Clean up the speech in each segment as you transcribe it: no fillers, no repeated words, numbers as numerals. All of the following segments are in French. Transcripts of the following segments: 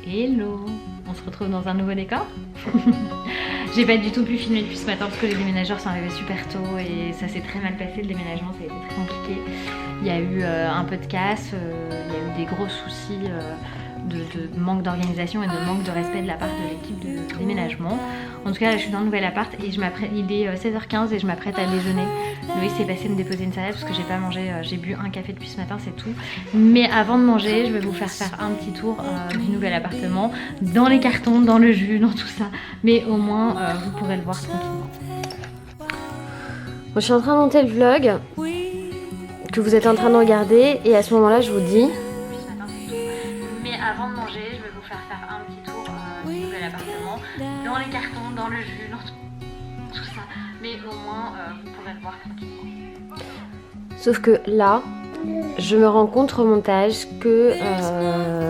Hello! On se retrouve dans un nouveau décor. J'ai pas du tout pu filmer depuis ce matin parce que les déménageurs sont arrivés super tôt et ça s'est très mal passé le déménagement, ça a été très compliqué. Il y a eu un peu de casse, il y a eu des gros soucis de manque d'organisation et de manque de respect de la part de l'équipe de déménagement. En tout cas là je suis dans le nouvel appart et il est 16h15 et je m'apprête à déjeuner. Loïs s'est passé me déposer une salade parce que j'ai pas mangé, j'ai bu un café depuis ce matin, c'est tout. Mais avant de manger, je vais vous faire un petit tour du nouvel appartement, dans les cartons, dans le jus, dans tout ça. Mais au moins vous pourrez le voir tranquillement. Bon, je suis en train de monter le vlog que vous êtes en train de regarder et à ce moment-là je vous dis... Mais avant de manger, je vais vous faire un petit tour du nouvel appartement, dans les cartons, dans le jus, dans tout ça. Mais au moins vous pourrez le voir tranquillement. Sauf que là, je me rends compte au montage que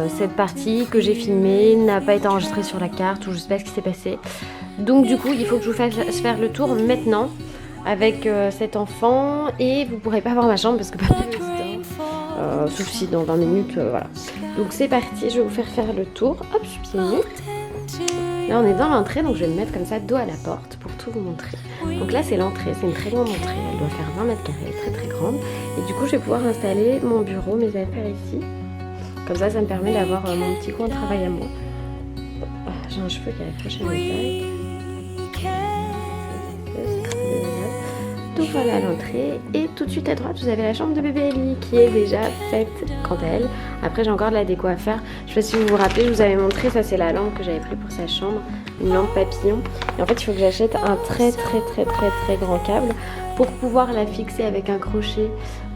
cette partie que j'ai filmée n'a pas été enregistrée sur la carte ou je sais pas ce qui s'est passé. Donc du coup, il faut que je vous fasse faire le tour maintenant avec cet enfant et vous pourrez pas voir ma chambre parce que pas pour l'instant. Sauf si dans 20 minutes, voilà. Donc c'est parti, je vais vous faire le tour. Hop, je suis pieds nus. Là on est dans l'entrée, donc je vais me mettre comme ça dos à la porte pour tout vous montrer. Donc là c'est l'entrée, c'est une très grande entrée, elle doit faire 20 mètres carrés, très très grande. Et du coup je vais pouvoir installer mon bureau, mes affaires ici. Comme ça me permet d'avoir mon petit coin de travail à moi. J'ai un cheveu qui a accroché à mes bagues. Donc voilà l'entrée et tout de suite à droite vous avez la chambre de bébé Ellie qui est déjà faite quant à elle. Après j'ai encore de la déco à faire. Je sais pas si vous vous rappelez, je vous avais montré, ça c'est la lampe que j'avais pris pour sa chambre, une lampe papillon. Et en fait il faut que j'achète un très grand câble pour pouvoir la fixer avec un crochet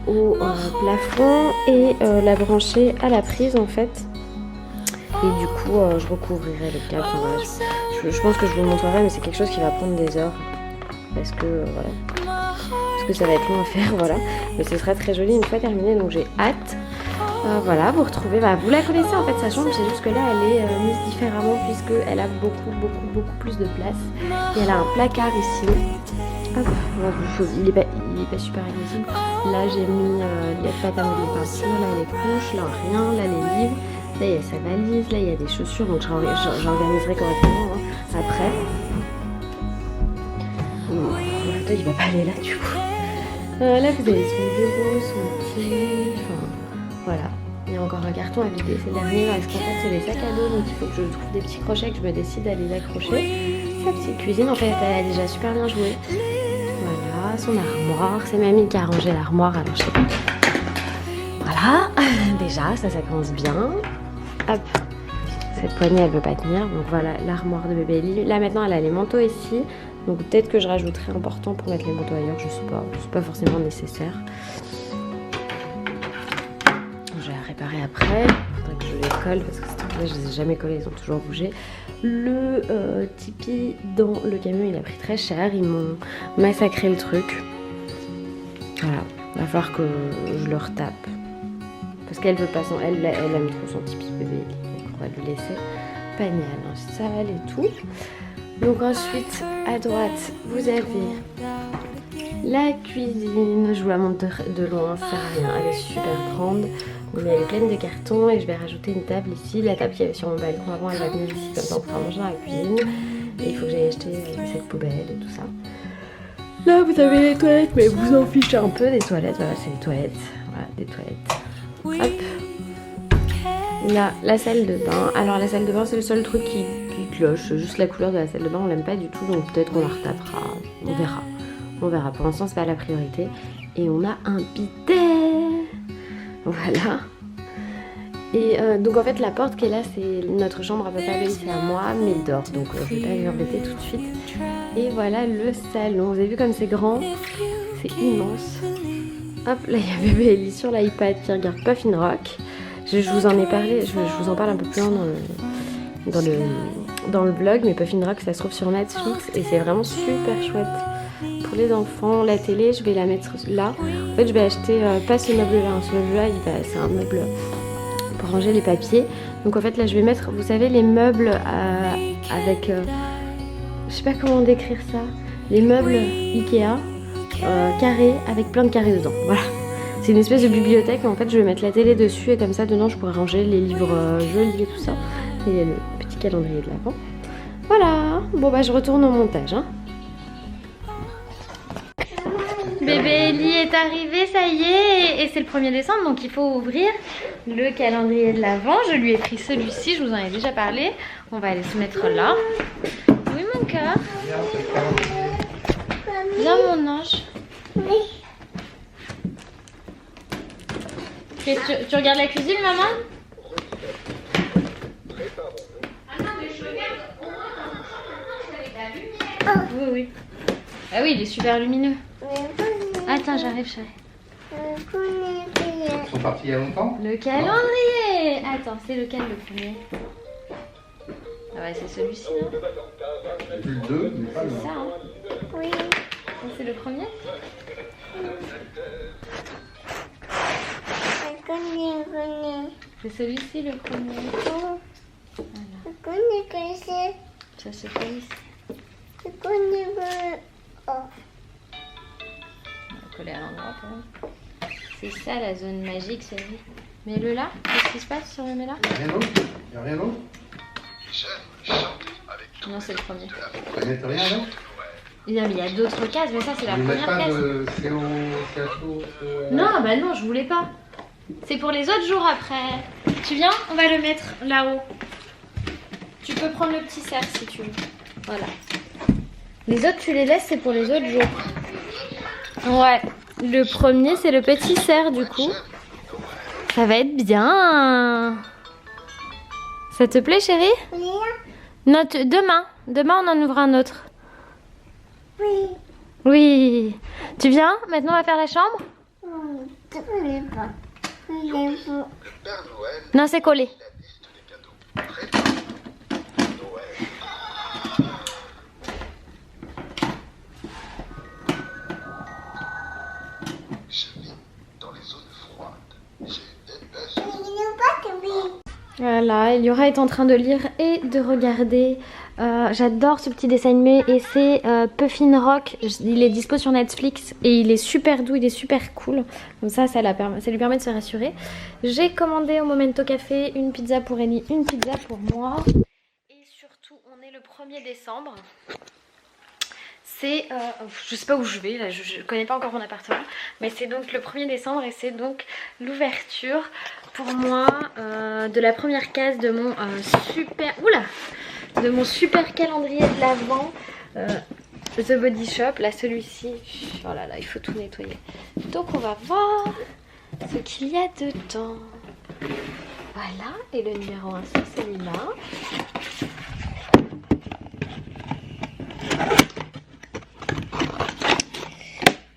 au plafond et la brancher à la prise en fait. Et du coup je recouvrirai le câble. Enfin, voilà, je pense que je vous le montrerai mais c'est quelque chose qui va prendre des heures parce que voilà. Que ça va être long à faire, voilà, mais ce sera très joli une fois terminé, donc j'ai hâte. Voilà, vous retrouvez, vous la connaissez en fait sa chambre, c'est juste que là elle est mise différemment puisque elle a beaucoup plus de place et elle a un placard ici. Hop, il est pas super visible. Là j'ai mis les pâtes à modeler peinture, là les couches, là rien, là les livres, là il y a sa valise, là il y a des chaussures, donc j'organiserai correctement après. Il va pas aller là du coup. Là vous avez son bureau, son pied, enfin voilà. Il y a encore un carton à vider, c'est le dernier parce qu'en fait c'est les sacs à dos donc il faut que je trouve des petits crochets que je me décide à les accrocher. Sa petite cuisine en fait elle a déjà super bien joué. Voilà, son armoire, c'est mamie qui a rangé l'armoire alors je sais pas. Voilà, déjà ça commence bien. Hop, cette poignée elle veut pas tenir donc voilà l'armoire de bébé Ellie. Là maintenant elle a les manteaux ici. Donc peut-être que je rajouterai un portant pour mettre les manteaux ailleurs, je sais pas, c'est pas forcément nécessaire. Je vais la réparer après, il faudrait que je les colle parce que ces trucs-là je les ai jamais collés, ils ont toujours bougé. Le Tipeee dans le camion il a pris très cher, ils m'ont massacré le truc. Voilà, il va falloir que je le retape. Parce qu'elle veut pas elle aime trop son Tipeee bébé, donc on va lui laisser panier à l'install et tout. Donc ensuite, à droite, vous avez la cuisine. Je vous la montre de loin, ça sert à rien. Elle est super grande, mais elle est pleine de cartons et je vais rajouter une table ici. La table qui avait sur mon balcon avant, elle va venir ici comme ça on pourra manger dans la cuisine. Et il faut que j'aille acheter cette poubelle et tout ça. Là, vous avez les toilettes, mais vous en fichez un peu des toilettes. Voilà, c'est les toilettes. Voilà, des toilettes. Hop. Là, la salle de bain. Alors la salle de bain, c'est le seul truc qui cloche, juste la couleur de la salle de bain on l'aime pas du tout donc peut-être qu'on la retapera, on verra, pour l'instant c'est pas la priorité. Et on a un bidet, voilà. Et donc en fait la porte qui est là c'est notre chambre à papa, lui c'est à moi mais il dort donc je vais pas lui embêter tout de suite. Et voilà le salon, vous avez vu comme c'est grand, c'est immense. Hop là il y a bébé Ellie sur l'iPad qui regarde Puffin Rock. Je vous en ai parlé, je vous en parle un peu plus loin dans le vlog, mais Puffin Rock ça se trouve sur Netflix et c'est vraiment super chouette pour les enfants. La télé je vais la mettre là. En fait je vais acheter pas ce meuble là, ce meuble là c'est un meuble pour ranger les papiers. Donc en fait là je vais mettre, vous savez les meubles avec je sais pas comment décrire ça, les meubles Ikea carrés avec plein de carrés dedans, voilà. C'est une espèce de bibliothèque, en fait je vais mettre la télé dessus et comme ça dedans je pourrais ranger les livres jolis et tout ça. et le petit calendrier de l'Avent. Voilà, bon bah je retourne au montage. Hein. Bébé Ellie est arrivé, ça y est, et c'est le 1er décembre, donc il faut ouvrir le calendrier de l'Avent. Je lui ai pris celui-ci, je vous en ai déjà parlé. On va aller se mettre là. Oui mon cœur. Viens mon ange. Tu regardes la cuisine, maman? Oui, oui. Ah oui, il est super lumineux. Attends, j'arrive, chérie. Ils sont partis il y a longtemps? Le calendrier. Attends, c'est lequel le premier? Ah ouais, c'est celui-ci, non? J'ai vu le 2, mais pas le C'est ça, 1. hein? Oui. C'est le premier? C'est celui-ci le premier. Voilà. Ça se fait ici. On va coller à l'endroit quand même. C'est ça la zone magique, c'est lui. Mets-le là. Qu'est-ce qui se passe si on le met là? Rien d'autre? Il n'y a rien d'autre? Non, c'est le premier. Tu ne mets rien d'autre? Il y a d'autres cases, mais ça c'est la Vous ne mettez première pas case. de CO, CHO, Non, bah non, je voulais pas. C'est pour les autres jours après. Tu viens? On va le mettre là-haut. Tu peux prendre le petit cerf si tu veux. Voilà. Les autres, tu les laisses, c'est pour les autres jours. Ouais. Le premier, c'est le petit cerf du coup. Ça va être bien. Ça te plaît, chérie? Oui. Non, demain. Demain, on en ouvre un autre. Oui. Oui. Tu viens? Maintenant, on va faire la chambre? Non, c'est collé. Voilà, Eliora est en train de lire et de regarder. J'adore ce petit dessin animé et c'est Puffin Rock. Il est dispo sur Netflix et il est super doux, il est super cool. Comme ça, ça lui permet de se rassurer. J'ai commandé au Momento Café une pizza pour Ellie, une pizza pour moi. Et surtout, on est le 1er décembre. C'est, je sais pas où je vais, là, je connais pas encore mon appartement, mais c'est donc le 1er décembre et c'est donc l'ouverture pour moi de la première case de mon super calendrier de l'Avent The Body Shop. Là, celui-ci, oh là là, il faut tout nettoyer. Donc on va voir ce qu'il y a dedans. Voilà, et le numéro 1 c'est celui-là.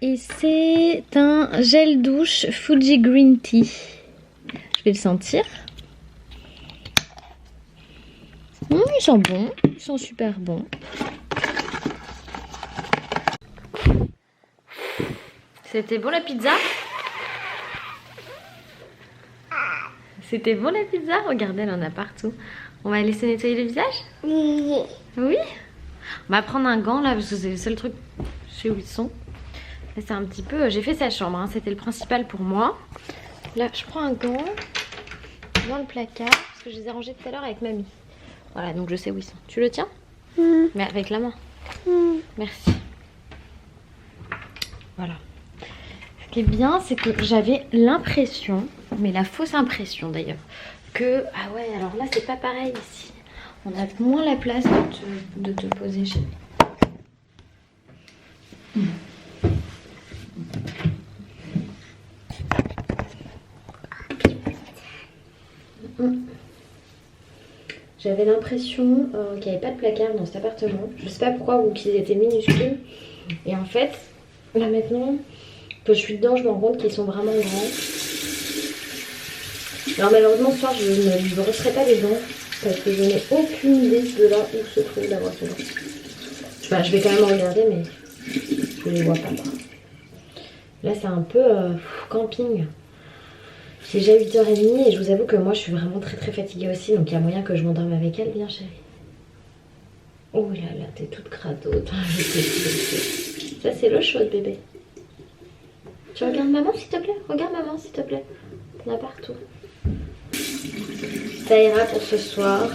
Et c'est un gel douche Fuji Green Tea. Je vais le sentir. Ils sont bons, ils sont super bons. C'était bon la pizza? C'était bon la pizza? Regardez, elle en a partout. On va laisser nettoyer le visage? Oui. Oui? On va prendre un gant là parce que c'est le seul truc chez où ils sont. C'est un petit peu... J'ai fait sa chambre, hein. C'était le principal pour moi. Là, je prends un gant dans le placard parce que je les ai rangés tout à l'heure avec mamie. Voilà, donc je sais où ils sont. Tu le tiens? Mais avec la main. Merci. Voilà. Ce qui est bien, c'est que j'avais l'impression, mais la fausse impression d'ailleurs, que... Ah ouais, alors là, c'est pas pareil ici. On a moins la place de te poser chez nous. J'avais l'impression qu'il n'y avait pas de placard dans cet appartement. Je sais pas pourquoi ou qu'ils étaient minuscules. Et en fait, là maintenant que je suis dedans, je me rends compte qu'ils sont vraiment grands. Alors malheureusement ce soir, je ne referai pas les dents parce que je n'ai aucune idée de là où se trouve la brosse à dents. Enfin, je vais quand même regarder, mais je ne les vois pas. Là, c'est un peu camping. C'est déjà 8h30 et je vous avoue que moi je suis vraiment très très fatiguée aussi, donc il y a moyen que je m'endorme avec elle. Viens chérie. Oh là là, t'es toute cradote. Ça c'est l'eau chaude bébé. Tu regardes maman s'il te plaît? Regarde maman s'il te plaît. Il y en a partout. Ça ira pour ce soir.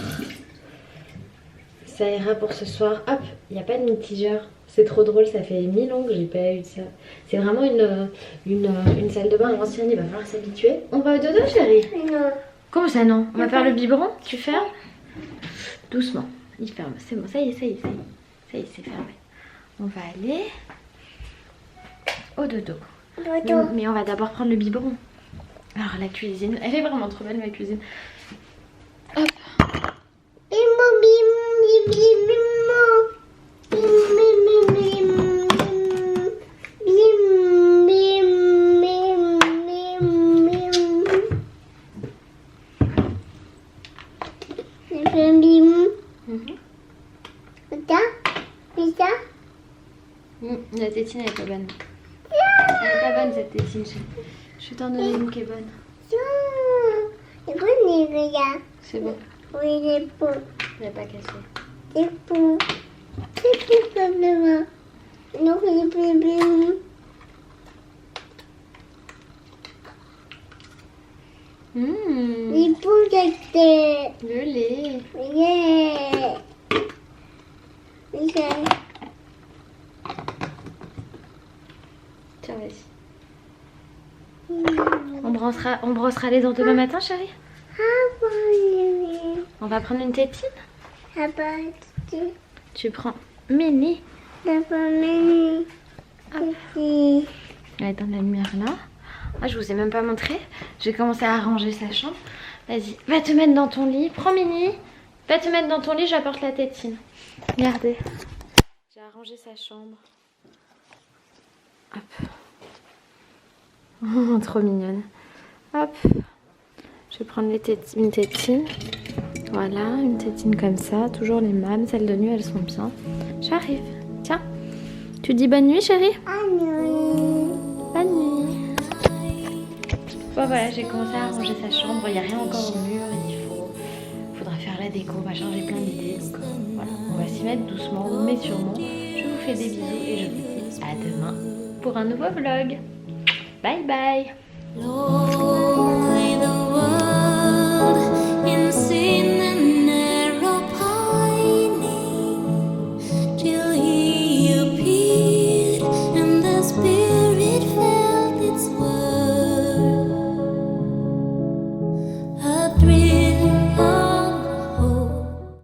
Ça ira pour ce soir. Hop, il n'y a pas de mitigeur. C'est trop drôle, ça fait 1000 ans que j'ai pas eu de ça. C'est vraiment une salle de bain à l'ancienne, il va falloir s'habituer. On va au dodo, chérie? Non. Comment ça non? On va faire le biberon? Tu fermes? Doucement, il ferme. C'est bon, ça y est, ça y est, ça y est. Ça y est, c'est fermé. On va aller au dodo. Dodo. Mais on va d'abord prendre le biberon. Alors la cuisine, elle est vraiment trop belle ma cuisine. Hop. Bim, bim, bim, bim, bim. Bim, bim, bim, bim. Bim, bim, bim, bim, bim. Bim, bim. Ça? C'est ça? La tétine elle est pas bonne. Elle est pas bonne cette tétine. Je vais t'en donner une qui est bonne. C'est bon, les gars. C'est bon, Oui, c'est bon. elle n'est pas cassée. C'est bon. C'est probablement. Non, c'est probablement. C'est bon, c'était. Le lait. Yeah. Yeah. Tiens, vas-y. On brossera les dents demain matin, chérie? On va prendre une tétine? Tu prends Méné. Elle est dans la lumière là. Ah, je vous ai même pas montré. J'ai commencé à arranger sa chambre. Vas-y, va te mettre dans ton lit. Prends Mini. Va te mettre dans ton lit, j'apporte la tétine. Regardez. J'ai arrangé sa chambre. Hop. Oh, trop mignonne. Hop. Je vais prendre une tétine. Voilà, une tétine comme ça. Toujours les mêmes. Celles de nuit, elles sont bien. J'arrive. Tiens. Tu dis bonne nuit, chérie? Bonne nuit. Bon, voilà, j'ai commencé à arranger sa chambre. Il n'y a rien encore au mur. Il faudra faire la déco. On va changer plein d'idées. Donc voilà, on va s'y mettre doucement, mais sûrement. Je vous fais des bisous et je vous dis à demain pour un nouveau vlog. Bye bye. Lord, the world